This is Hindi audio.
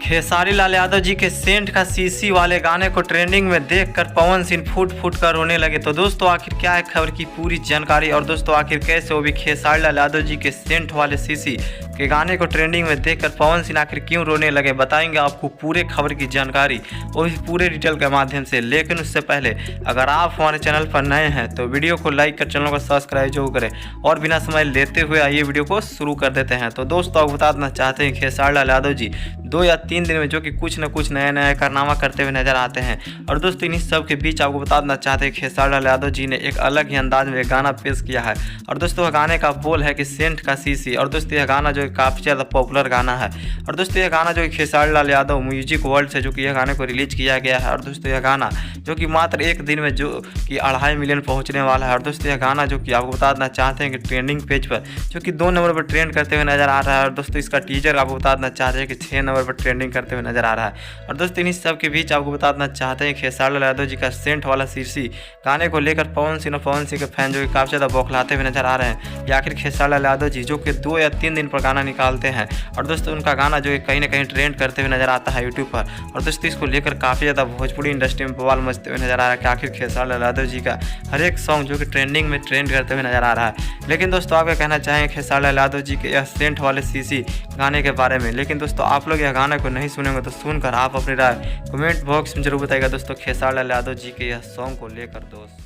खेसारी लाल यादव जी के सेंट का सीसी वाले गाने को ट्रेंडिंग में देखकर पवन सिंह फूट फूट कर रोने लगे। तो दोस्तों आखिर क्या है खबर की पूरी जानकारी, और दोस्तों आखिर कैसे वो भी खेसारी लाल यादव जी के सेंट वाले सीसी के गाने को ट्रेंडिंग में देखकर पवन सिंह आखिर क्यों रोने लगे, बताएंगे आपको पूरे खबर की जानकारी, वो भी पूरे डिटेल के माध्यम से। लेकिन उससे पहले अगर आप हमारे चैनल पर नए हैं तो वीडियो को लाइक कर चैनल को सब्सक्राइब जरूर करें, और बिना समय लेते हुए आइए वीडियो को शुरू कर देते हैं। तो दोस्तों आपको बता देना चाहते हैं खेसारी लाल यादव जी 2 या 3 दिन में जो कि कुछ न कुछ नया नया कारनामा करते हुए नजर आते हैं। और दोस्तों इन्हीं सब के बीच आपको बता देना चाहते हैं खेसारी लाल यादव जी ने एक अलग ही अंदाज में गाना पेश किया है। और दोस्तों गाने का बोल है कि सेंट का सीसी। और दोस्तों यह गाना जो काफ़ी ज़्यादा पॉपुलर गाना है। और दोस्तों यह गाना जो कि खेसारी लाल यादव म्यूजिक वर्ल्ड से जो कि यह गाने को रिलीज किया गया है। और दोस्तों यह गाना जो कि मात्र एक दिन में जो कि 2.5 मिलियन पहुंचने वाला है। और दोस्तों यह गाना जो कि आपको बता देना चाहते हैं कि ट्रेंडिंग पेज पर जो कि 2 नंबर पर ट्रेंड करते हुए नजर आ रहा है। और दोस्तों इसका टीजर आपको बता देना चाहते हैं कि 6 नंबर पर ट्रेंडिंग करते हुए नजर आ रहा है। और दोस्तों इन्हीं सब के बीच आपको बता देना चाहते हैं खेसारी लाल यादव जी का सेंट वाला सीसी गाने को लेकर पवन सिंह के फैन जो कि काफ़ी ज़्यादा बौखलाते हुए नजर आ रहे हैं। या आखिर खेसारी लाल यादव जी जो कि 2 या 3 दिन पर गाना निकालते हैं। और दोस्तों उनका गाना जो कि कहीं ना कहीं ट्रेंड करते हुए नजर आता है यूट्यूब पर। और दोस्तों इसको लेकर काफ़ी ज़्यादा भोजपुरी इंडस्ट्री में बवाल मचते हुए नजर आ रहा है कि आखिर खेसारी लाल यादव जी का हर एक सॉन्ग जो कि ट्रेंडिंग में ट्रेंड करते हुए नजर आ रहा है। लेकिन दोस्तों आप क्या कहना चाहेंगे खेसारी लाल यादव जी के यह सेंट वाले सीसी गाने के बारे में। लेकिन दोस्तों आप लोग यह गाने को नहीं सुनेंगे तो सुनकर आप अपनी राय कमेंट बॉक्स में जरूर बताइएगा दोस्तों खेसारी लाल यादव जी के यह सॉन्ग को लेकर दोस्त।